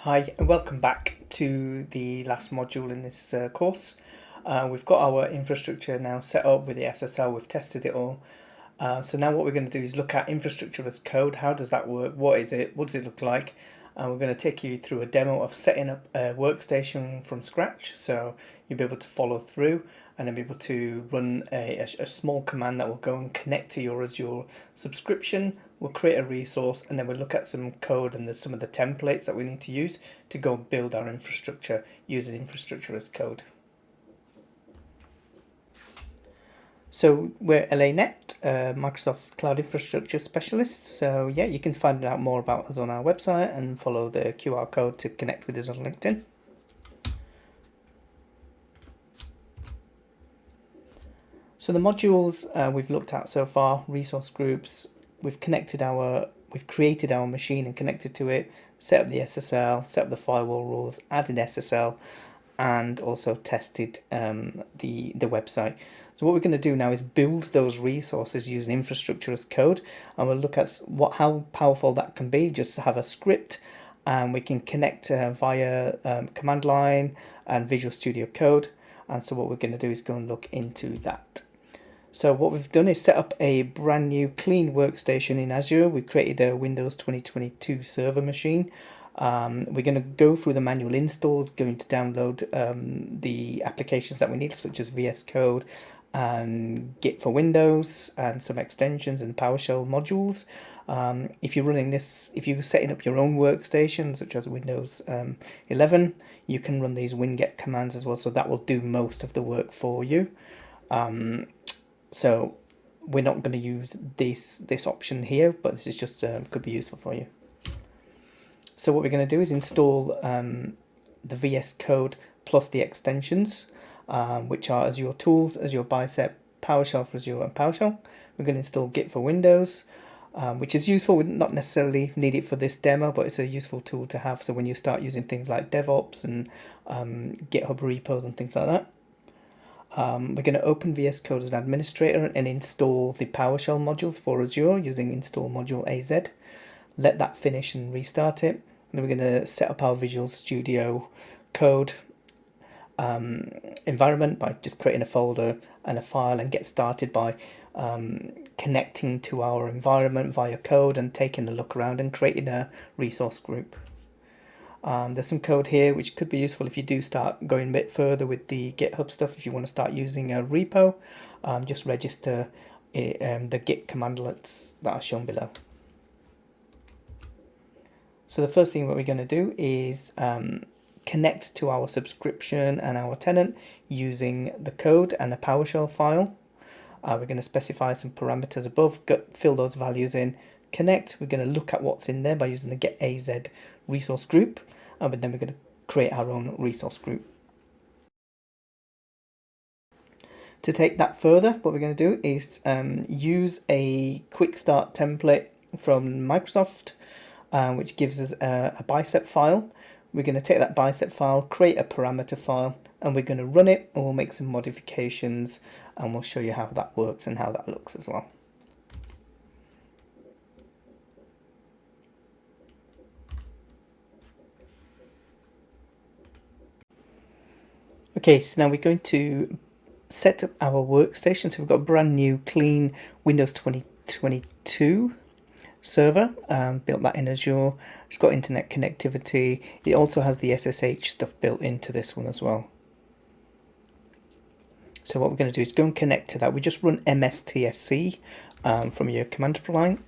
Hi and welcome back to the last module in this course. We've got our infrastructure now set up with the SSL, we've tested it all. So now what we're going to do is look at infrastructure as code. How does that work? What is it? What does it look like? And we're going to take you through a demo of setting up a workstation from scratch. So you'll be able to follow through and then be able to run a small command that will go and connect to your Azure subscription. We'll create a resource and then we'll look at some code and some of the templates that we need to use to go and build our infrastructure using infrastructure as code. So we're LANet, Microsoft Cloud Infrastructure Specialists. So yeah, you can find out more about us on our website and follow the QR code to connect with us on LinkedIn. So the modules we've looked at so far, resource groups, we've created our machine and connected to it, set up the SSL, set up the firewall rules, added SSL, and also tested the website. So what we're going to do now is build those resources using infrastructure as code, and we'll look at how powerful that can be. Just to have a script, and we can connect via command line and Visual Studio Code. And so what we're going to do is go and look into that. So what we've done is set up a brand new clean workstation in Azure. We've created a Windows 2022 server machine. We're going to go through the manual installs, going to download the applications that we need, such as VS Code and Git for Windows and some extensions and PowerShell modules. If you're setting up your own workstation, such as Windows 11, you can run these winget commands as well, so that will do most of the work for you. So we're not going to use this option here, but this is just could be useful for you. So what we're going to do is install the VS Code plus the extensions, which are Azure Tools, Azure Bicep, PowerShell for Azure, and PowerShell. We're going to install Git for Windows, which is useful. We not necessarily need it for this demo, but it's a useful tool to have. So when you start using things like DevOps and GitHub repos and things like that. We're going to open VS Code as an administrator and install the PowerShell modules for Azure using install module AZ. Let that finish and restart it. And then we're going to set up our Visual Studio Code environment by just creating a folder and a file, and get started by connecting to our environment via code and taking a look around and creating a resource group. There's some code here which could be useful if you do start going a bit further with the GitHub stuff. If you want to start using a repo, just register the Git commandlets that are shown below. So the first thing what we're going to do is connect to our subscription and our tenant using the code and a PowerShell file. We're going to specify some parameters above, fill those values in, connect. We're going to look at what's in there by using the get AZ resource group, but then we're going to create our own resource group. To take that further, what we're going to do is use a quick start template from Microsoft, which gives us a bicep file. We're going to take that bicep file, create a parameter file, and we're going to run it, and we'll make some modifications, and we'll show you how that works and how that looks as well. Okay, so now we're going to set up our workstation. So we've got a brand new clean Windows 2022 server, built that in Azure. It's got internet connectivity. It also has the SSH stuff built into this one as well. So what we're going to do is go and connect to that. We just run mstsc from your command line,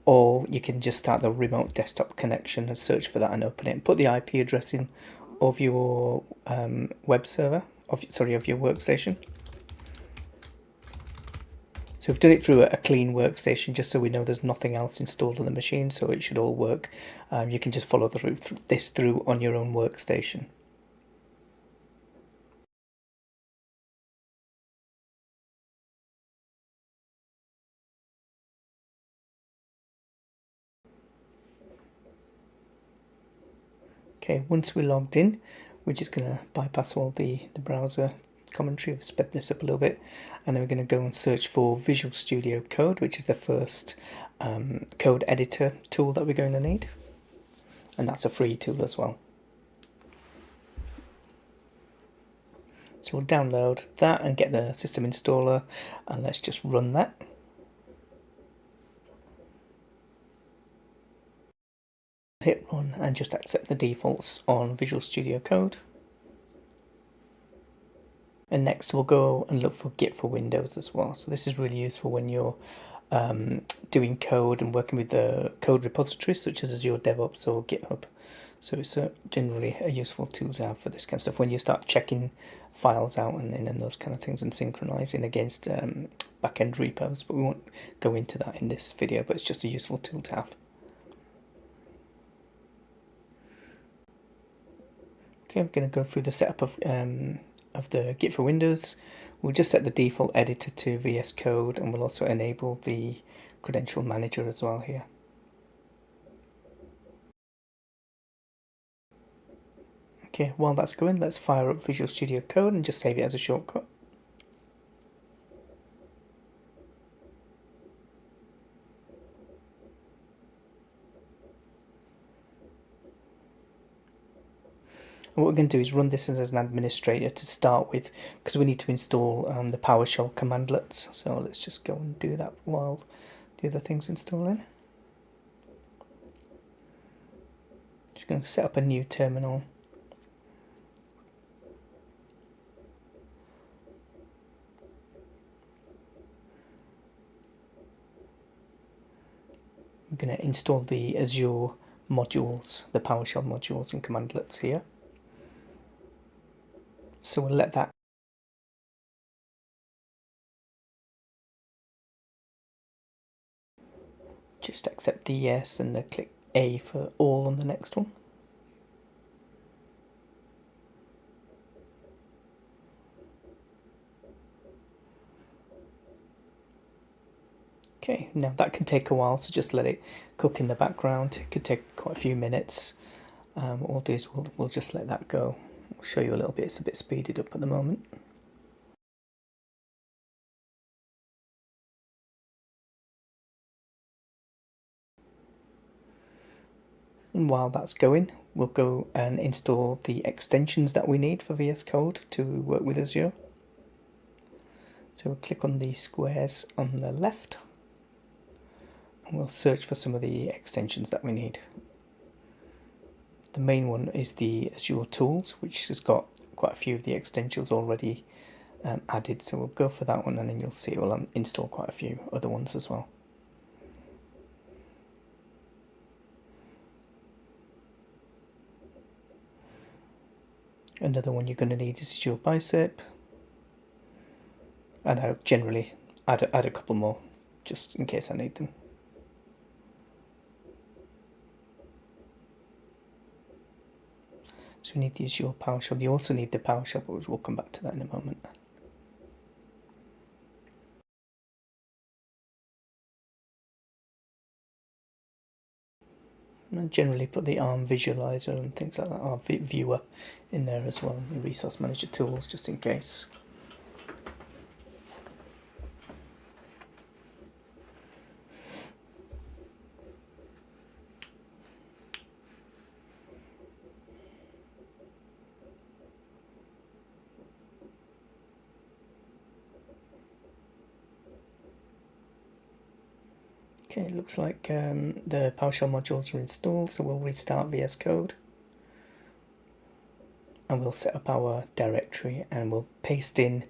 or you can just start the remote desktop connection and search for that and open it and put the IP address in of your web server, of your workstation. So we've done it through a clean workstation just so we know there's nothing else installed on the machine, so it should all work. You can just follow this through on your own workstation. Okay, once we're logged in, we're just going to bypass all the browser commentary. We've sped this up a little bit, and then we're going to go and search for Visual Studio Code, which is the first code editor tool that we're going to need. and that's a free tool as well. So we'll download that and get the system installer, and let's just run that. Hit run and just accept the defaults on Visual Studio Code. And next we'll go and look for Git for Windows as well. So this is really useful when you're doing code and working with the code repositories such as Azure DevOps or GitHub. So it's generally a useful tool to have for this kind of stuff when you start checking files out and those kind of things and synchronizing against backend repos. But we won't go into that in this video, but it's just a useful tool to have. Okay, we're going to go through the setup of the Git for Windows. We'll just set the default editor to VS Code, and we'll also enable the credential manager as well here. Okay, while that's going, let's fire up Visual Studio Code and just save it as a shortcut. And what we're going to do is run this as an administrator to start with, because we need to install the PowerShell commandlets. So let's just go and do that while the other thing's installing. Just going to set up a new terminal. I'm going to install the Azure modules, the PowerShell modules and commandlets here. So we'll let that just accept the yes and then click A for all on the next one. Okay, now that can take a while, so just let it cook in the background. It could take quite a few minutes. What we'll do is we'll just let that go. I'll show you a little bit. It's a bit speeded up at the moment. And while that's going, we'll go and install the extensions that we need for VS Code to work with Azure. So we'll click on the squares on the left, and we'll search for some of the extensions that we need. The main one is the Azure Tools, which has got quite a few of the extensions already added, so we'll go for that one, and then you'll see it will install quite a few other ones as well. Another one you're going to need is Azure Bicep, and I'll generally add a couple more just in case I need them. So we need the Azure PowerShell. You also need the PowerShell, but we'll come back to that in a moment. And I generally put the ARM visualizer and things like that, ARM viewer in there as well, the resource manager tools, just in case. Okay, it looks like the PowerShell modules are installed, so we'll restart VS Code. And we'll set up our directory, and we'll paste in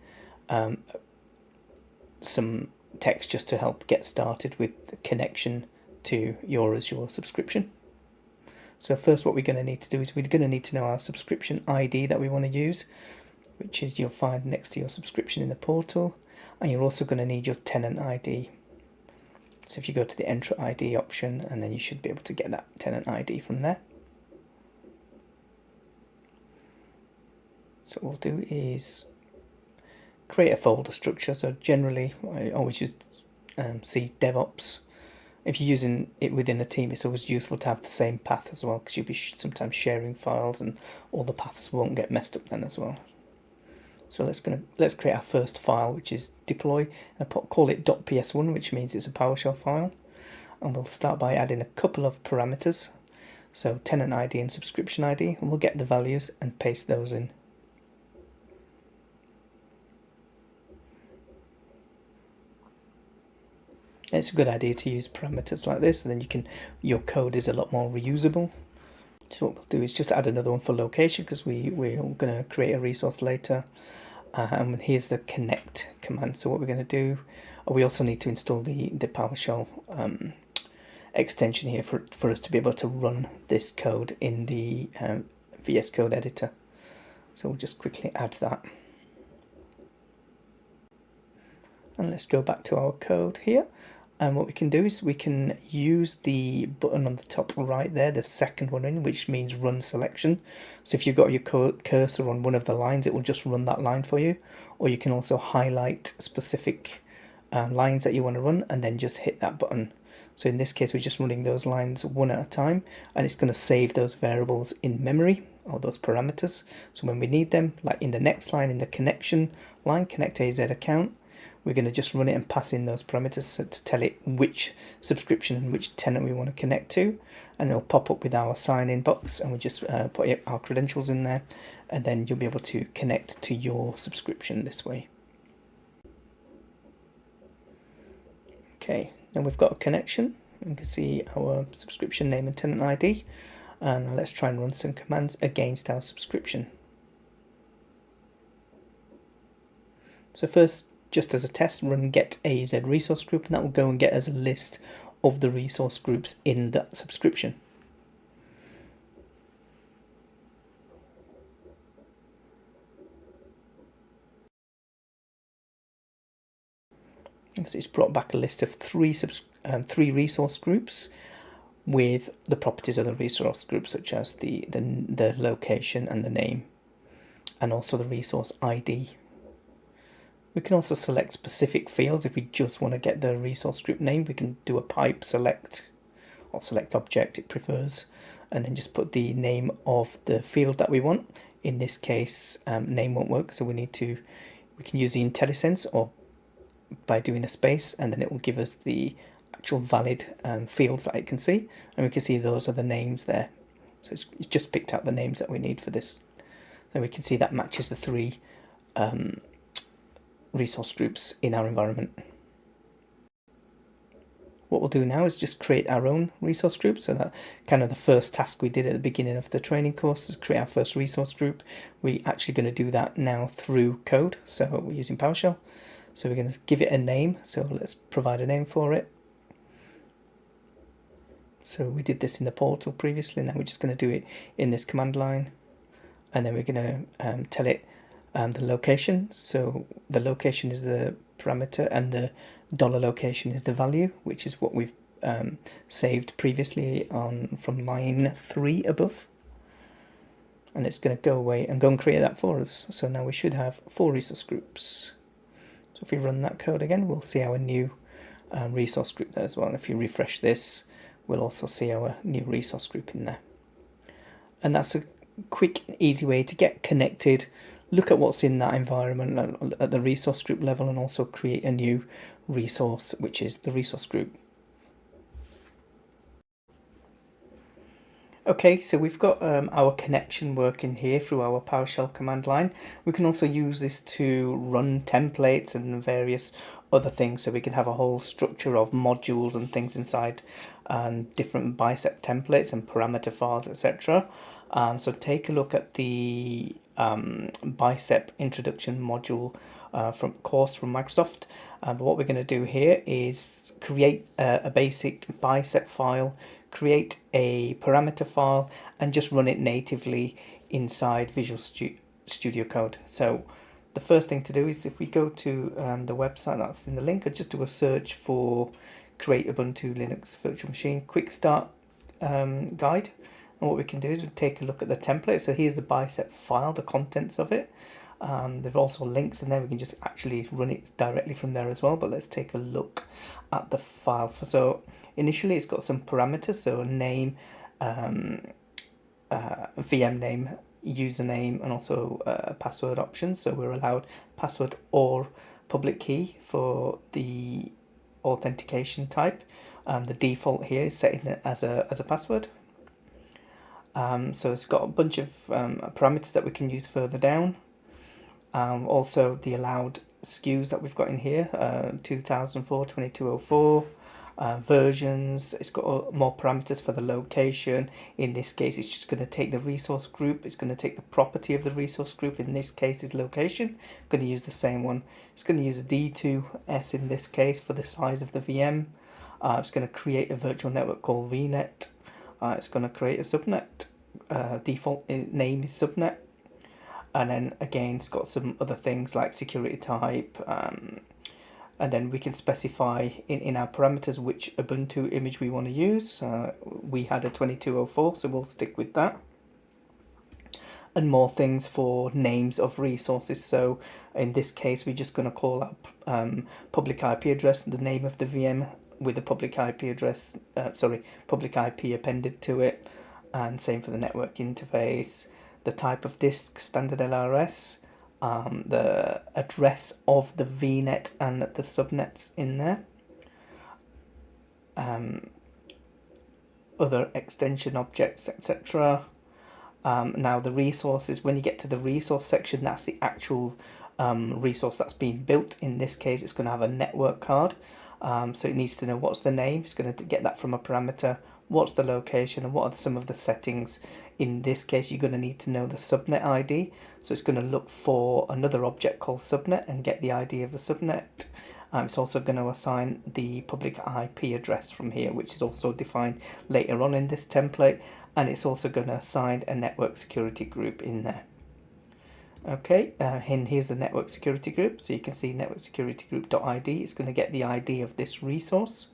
some text just to help get started with the connection to your Azure subscription. So first what we're going to need to do is we're going to need to know our subscription ID that we want to use, which is you'll find next to your subscription in the portal, and you're also going to need your tenant ID. So if you go to the Enter ID option, and then you should be able to get that tenant ID from there. So what we'll do is create a folder structure. So generally, I always use C DevOps. If you're using it within a team, it's always useful to have the same path as well, because you'll be sometimes sharing files, and all the paths won't get messed up then as well. So let's create our first file, which is deploy, and call it .ps1, which means it's a PowerShell file. And we'll start by adding a couple of parameters. So tenant ID and subscription ID, and we'll get the values and paste those in. It's a good idea to use parameters like this, and then your code is a lot more reusable. So what we'll do is just add another one for location, because we're going to create a resource later. And here's the connect command. So what we're going to do, we also need to install the PowerShell extension here for us to be able to run this code in the VS Code editor. So we'll just quickly add that. And let's go back to our code here. And what we can do is we can use the button on the top right there, the second one in, which means run selection. So if you've got your cursor on one of the lines, it will just run that line for you. Or you can also highlight specific lines that you want to run and then just hit that button. So in this case, we're just running those lines one at a time, and it's going to save those variables in memory, or those parameters. So when we need them, like in the next line, in the connection line, connect AZ account, we're going to just run it and pass in those parameters to tell it which subscription and which tenant we want to connect to, and it'll pop up with our sign-in box, and we just put our credentials in there, and then you'll be able to connect to your subscription this way. Okay, then we've got a connection. You can see our subscription name and tenant ID, and let's try and run some commands against our subscription. So first, just as a test, run get AZ resource group, and that will go and get us a list of the resource groups in that subscription. So it's brought back a list of three resource groups with the properties of the resource group, such as the location and the name, and also the resource ID. We can also select specific fields. If we just want to get the resource group name, we can do a pipe select, or select object, it prefers, and then just put the name of the field that we want. In this case, name won't work, so we can use the IntelliSense, or by doing a space, and then it will give us the actual valid fields that it can see, and we can see those are the names there. So it's just picked out the names that we need for this. So we can see that matches the three resource groups in our environment. What we'll do now is just create our own resource group. So that kind of the first task we did at the beginning of the training course is create our first resource group. We're actually going to do that now through code. So we're using PowerShell. So we're going to give it a name. So let's provide a name for it. So we did this in the portal previously. Now we're just going to do it in this command line. And then we're going to tell it the location. So the location is the parameter, and the dollar location is the value, which is what we've saved previously from line 3 above. And it's going to go away and go and create that for us. So now we should have 4 resource groups. So if we run that code again, we'll see our new resource group there as well. And if you refresh this, we'll also see our new resource group in there. And that's a quick, easy way to get connected, look at what's in that environment at the resource group level, and also create a new resource, which is the resource group. Okay, so we've got our connection working here through our PowerShell command line. We can also use this to run templates and various other things, so we can have a whole structure of modules and things inside, and different bicep templates and parameter files, etc. So take a look at the bicep introduction module course from Microsoft. But what we're going to do here is create a basic bicep file, create a parameter file, and just run it natively inside Visual Studio Code. So the first thing to do is, if we go to the website that's in the link, I'll just do a search for Create Ubuntu Linux Virtual Machine Quick Start Guide. And what we can do is we take a look at the template. So here's the bicep file, the contents of it. There's also links in there. We can just actually run it directly from there as well. But let's take a look at the file. So initially it's got some parameters. So a name, VM name, username, and also password options. So we're allowed password or public key for the authentication type. The default here is setting it as a password. So it's got a bunch of parameters that we can use further down. Also the allowed SKUs that we've got in here, 2004, 2204, versions. It's got more parameters for the location. In this case, it's just going to take the resource group. It's going to take the property of the resource group. In this case is location. Going to use the same one. It's going to use a D2S in this case for the size of the VM. It's going to create a virtual network called VNet. It's going to create a subnet. Default name is subnet. And then again, it's got some other things like security type, and then we can specify in our parameters which Ubuntu image we want to use. We had a 2204, so we'll stick with that. And more things for names of resources. So in this case, we're just going to call up public IP address, the name of the VM with the public IP address, public IP appended to it, and same for the network interface. The type of disk, standard LRS, the address of the VNet and the subnets in there. Other extension objects, etc. Now the resources, when you get to the resource section, that's the actual resource that's being built. In this case, it's going to have a network card. So it needs to know what's the name. It's going to get that from a parameter. What's the location and what are some of the settings. In this case, you're going to need to know the subnet ID. So it's going to look for another object called subnet and get the ID of the subnet. It's also going to assign the public IP address from here, which is also defined later on in this template. And it's also going to assign a network security group in there. Okay, and here's the network security group. So you can see network security group.id. It's going to get the ID of this resource.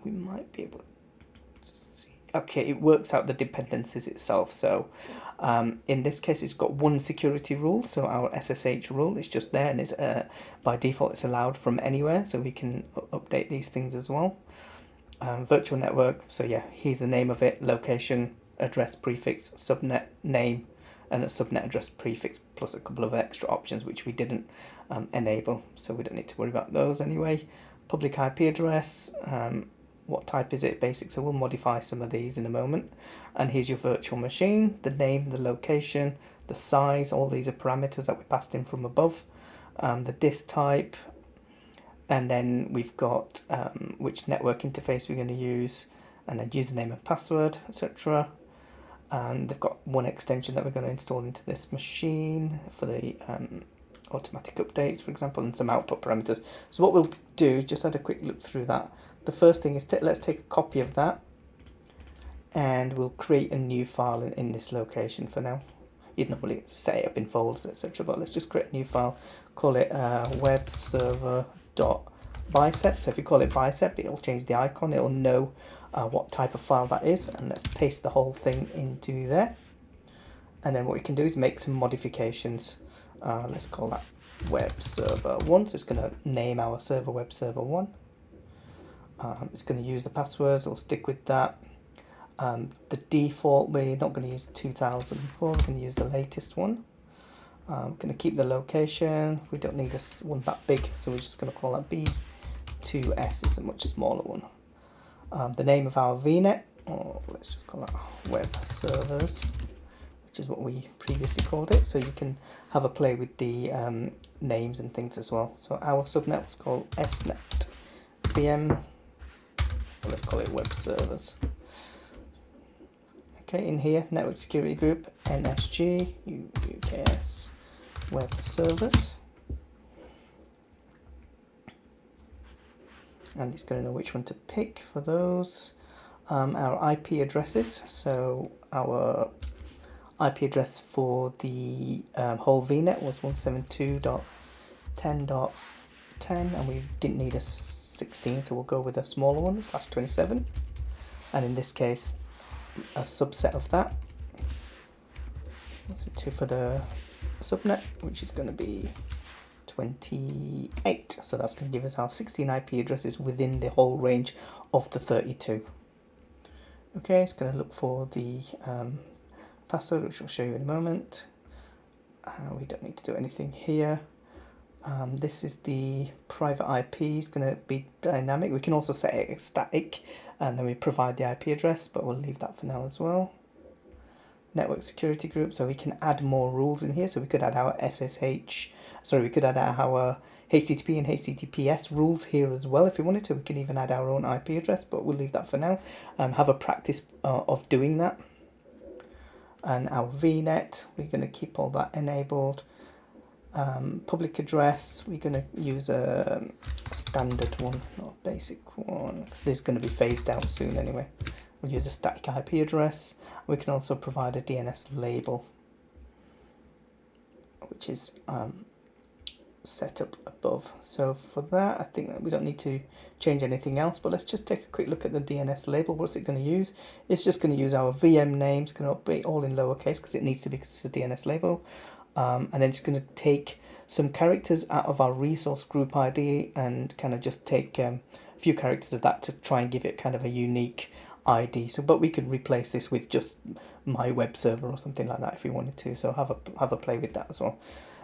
We might be able to see. Okay, it works out the dependencies itself. So in this case, it's got one security rule. So our SSH rule is just there, and it's by default it's allowed from anywhere. So we can update these things as well. Virtual network. So yeah, here's the name of it: location, address prefix, subnet name, and a subnet address prefix plus a couple of extra options which we didn't enable, so we don't need to worry about those anyway. Public IP address, what type is it? Basic, so we'll modify some of these in a moment. And here's your virtual machine, the name, the location, the size, all these are parameters that we passed in from above. The disk type, and then we've got which network interface we're going to use, and then username and password, etc. And they've got one extension that we're going to install into this machine for the automatic updates, for example, and some output parameters. So what we'll do, just had a quick look through that. The first thing is let's take a copy of that, and we'll create a new file in this location for now. You'd normally set it up in folders, etc., but let's just create a new file, call it webserver.bicep. So if you call it bicep, it'll change the icon, it'll know what type of file that is, and let's paste the whole thing into there. And then what we can do is make some modifications. Let's call that web server 1. So it's going to name our server web server 1. It's going to use the passwords. We'll stick with that. The default, we're not going to use 2004. We're going to use the latest one. We're going to keep the location. We don't need one that big, so we're just going to call that B2S. It's a much smaller one. The name of our VNet, or let's just call that web servers, which is what we previously called it. So you can have a play with the names and things as well. So our subnet was called SNet VM. Let's call it web servers. Okay, in here, network security group, NSG, UKS, web servers. And it's going to know which one to pick for those. Our IP addresses, so our IP address for the whole VNet was 172.10.10, and we didn't need a 16, so we'll go with a smaller one, /27. And in this case, a subset of that. So 2 for the subnet, which is going to be 28. So that's going to give us our 16 IP addresses within the whole range of the 32. Okay, it's going to look for the password, which I'll show you in a moment. We don't need to do anything here. This is the private IP. It's going to be dynamic. We can also set it as static, and then we provide the IP address, but we'll leave that for now as well. network security group, so we can add more rules in here. So we could add our we could add our HTTP and HTTPS rules here as well if we wanted to. We can even add our own IP address, but we'll leave that for now. Have a practice of doing that. And our VNet, we're going to keep all that enabled. Public address, we're going to use a standard one, not a basic one, because this is going to be phased out soon anyway. We'll use a static IP address. We can also provide a DNS label, which is set up above. So for that, I think that we don't need to change anything else, but let's just take a quick look at the DNS label. What's it going to use? It's just going to use our VM name. It's going to be all in lowercase because it needs to be, because it's a DNS label. And then it's going to take some characters out of our resource group ID and kind of just take a few characters of that to try and give it kind of a unique ID. So, but we could replace this with just my web server or something like that if we wanted to. So have a play with that as well.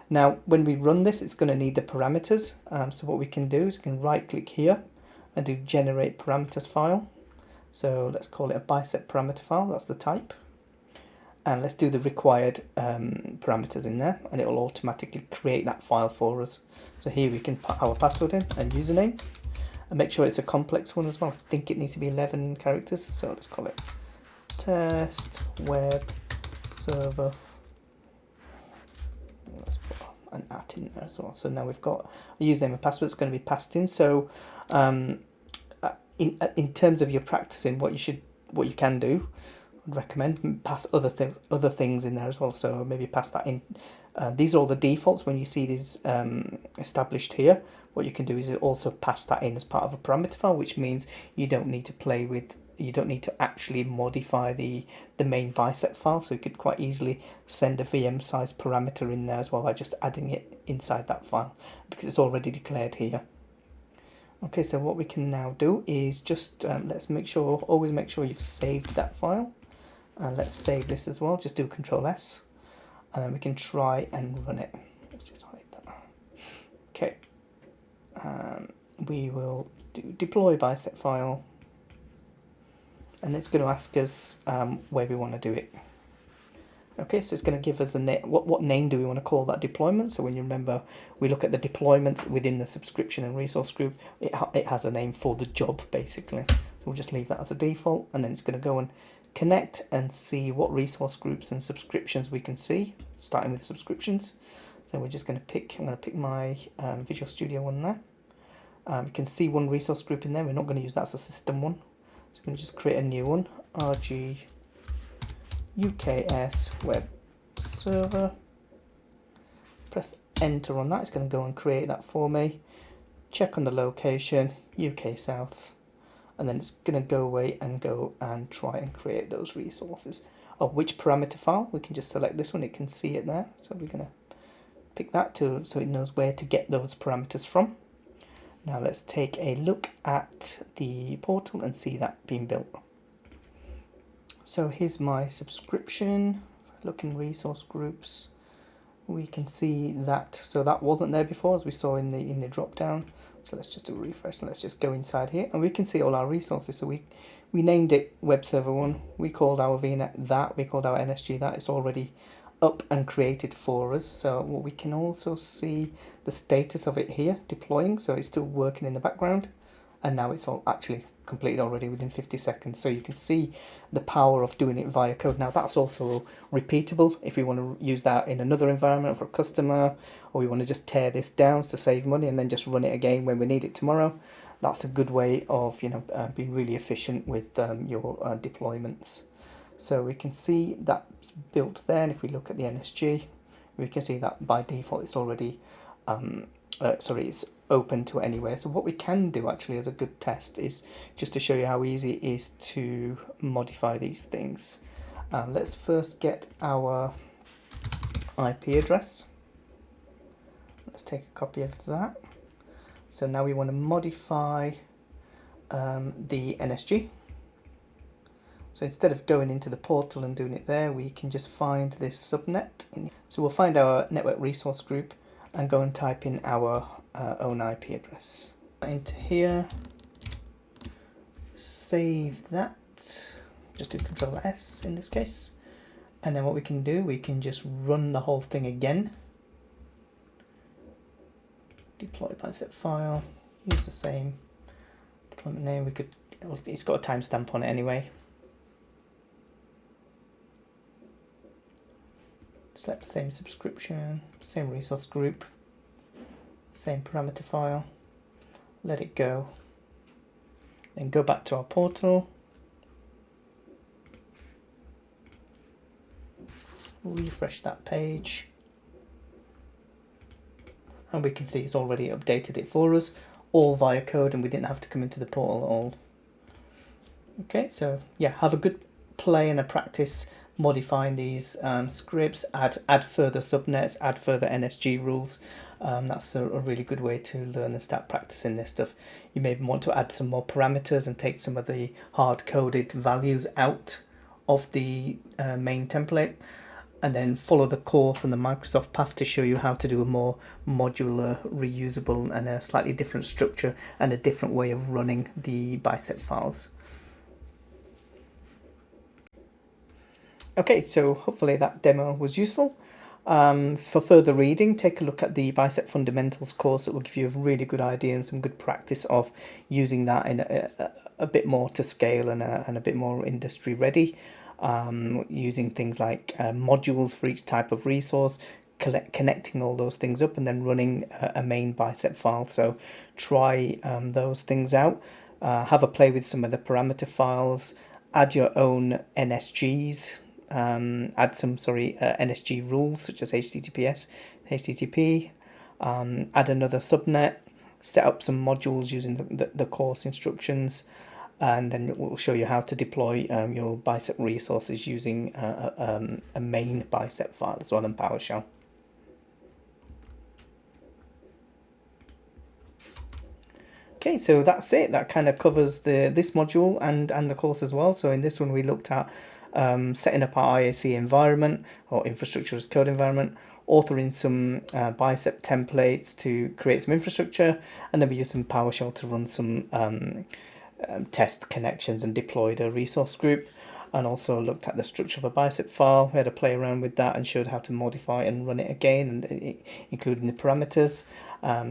Now, when we run this, it's going to need the parameters. So what we can do is we can right click here and do generate parameters file. So let's call it a bicep parameter file. That's the type. And let's do the required parameters in there, and it will automatically create that file for us. So here we can put our password in and username, and make sure it's a complex one as well. I think it needs to be 11 characters. So let's call it test web server. Let's put an @ in there as well. So now we've got a username and password that's going to be passed in. So in terms of your practicing, what you can do, I'd recommend pass other things in there as well. So maybe pass that in. These are all the defaults. When you see these established here, what you can do is also pass that in as part of a parameter file, which means you don't need to actually modify the main bicep file. So you could quite easily send a VM size parameter in there as well by just adding it inside that file, because it's already declared here. Okay, so what we can now do is just always make sure you've saved that file. Let's save this as well. Just do Control-S, and then we can try and run it. Let's just hide that. Okay, we will do deploy bicep file, and it's going to ask us where we want to do it. Okay, so it's going to give us a name. What name do we want to call that deployment? So when you remember, we look at the deployments within the subscription and resource group, it has a name for the job, basically. So we'll just leave that as a default, and then it's going to go and connect and see what resource groups and subscriptions we can see, starting with subscriptions. So we're just going to I'm going to pick my Visual Studio one there. You can see one resource group in there. We're not going to use that as a system one. So I'm going to just create a new one, RG UKS web server. Press enter on that. It's going to go and create that for me. Check on the location, UK South, and then it's going to go away and try and create those resources. Which parameter file? We can just select this one. It can see it there. So we're going to pick that so it knows where to get those parameters from. Now let's take a look at the portal and see that being built. So here's my subscription. If I look in resource groups, we can see that. So that wasn't there before, as we saw in the drop down. So let's just do a refresh. Let's just go inside here, and we can see all our resources. So we named it Web Server 1. We called our VNet that. We called our NSG that. It's already up and created for us. So we can also see the status of it here deploying. So it's still working in the background, and now it's all actually completed already within 50 seconds. So you can see the power of doing it via code. Now that's also repeatable if we want to use that in another environment for a customer, or we want to just tear this down to save money and then just run it again when we need it tomorrow. That's a good way of being really efficient with your deployments. So we can see that's built there, and if we look at the NSG, we can see that by default it's already it's open to anywhere. So what we can do actually as a good test is just to show you how easy it is to modify these things. Let's first get our IP address. Let's take a copy of that. So now we want to modify the NSG. So instead of going into the portal and doing it there, we can just find this subnet. So we'll find our network resource group and go and type in our own IP address. Into here, save that, just do Control-S in this case, And then what we can do, we can just run the whole thing again. Deploy bicep file, use the same deployment name. We could, it's got a timestamp on it anyway. Select the same subscription, same resource group, same parameter file, let it go. Then go back to our portal. Refresh that page. And we can see it's already updated it for us, all via code, and we didn't have to come into the portal at all. Okay, so yeah, have a good play and a practice modifying these scripts, add further subnets, add further NSG rules. That's a really good way to learn and start practicing this stuff. You may want to add some more parameters and take some of the hard-coded values out of the main template, and then follow the course and the Microsoft path to show you how to do a more modular, reusable, and a slightly different structure and a different way of running the bicep files. Okay, so hopefully that demo was useful. For further reading, take a look at the Bicep Fundamentals course. It will give you a really good idea and some good practice of using that in a bit more to scale and a bit more industry ready. Using things like modules for each type of resource, connecting all those things up, and then running a main bicep file. So try those things out. Have a play with some of the parameter files. Add your own NSGs. Add some NSG rules such as HTTPS, HTTP. Add another subnet. Set up some modules using the course instructions. And then it will show you how to deploy your bicep resources using a main bicep file as well in PowerShell. Okay, so that's it. That kind of covers this module and the course as well. So in this one we looked at setting up our IAC environment or infrastructure as code environment, authoring some bicep templates to create some infrastructure, and then we use some PowerShell to run some test connections and deployed a resource group, and also looked at the structure of a bicep file. We had to play around with that and showed how to modify and run it again, and including the parameters.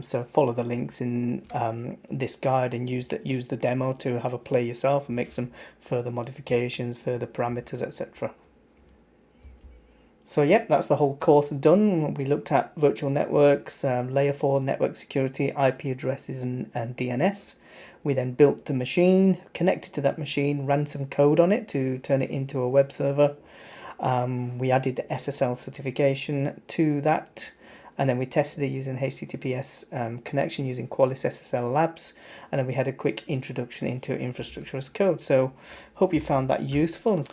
So follow the links in this guide and use the demo to have a play yourself and make some further modifications, further parameters, etc. So yep, that's the whole course done. We looked at virtual networks, layer 4 network security, IP addresses and DNS. We then built the machine, connected to that machine, ran some code on it to turn it into a web server. We added SSL certification to that, and then we tested it using HTTPS connection using Qualys SSL Labs, and then we had a quick introduction into infrastructure as code. So hope you found that useful.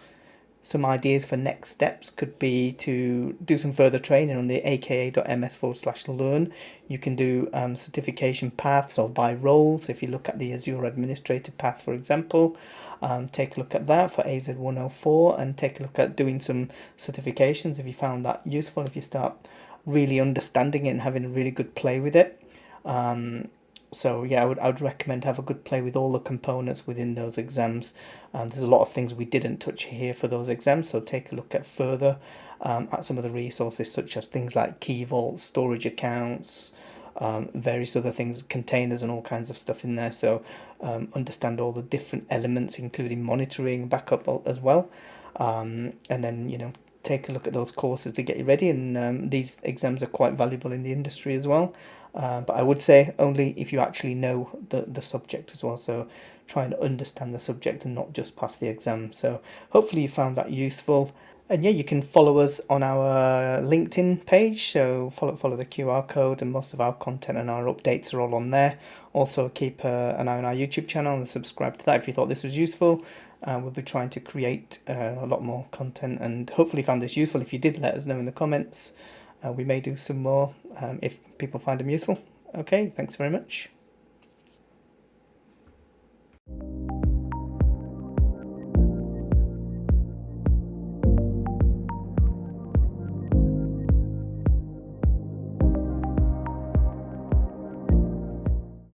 Some ideas for next steps could be to do some further training on the aka.ms/learn. You can do certification paths or by roles. If you look at the Azure Administrator path, for example, take a look at that for AZ104 and take a look at doing some certifications if you found that useful, if you start really understanding it and having a really good play with it. So yeah, I would recommend have a good play with all the components within those exams. There's a lot of things we didn't touch here for those exams, so take a look at further at some of the resources such as things like key vaults, storage accounts, various other things, containers and all kinds of stuff in there. So understand all the different elements, including monitoring, backup as well. And then, take a look at those courses to get you ready, and these exams are quite valuable in the industry as well. But I would say only if you actually know the subject as well. So try and understand the subject and not just pass the exam. So hopefully you found that useful. And yeah, you can follow us on our LinkedIn page. So follow the QR code, and most of our content and our updates are all on there. Also keep an eye on our YouTube channel and subscribe to that if you thought this was useful. We'll be trying to create a lot more content, and hopefully found this useful. If you did, let us know in the comments. We may do some more if people find them useful. Okay, thanks very much.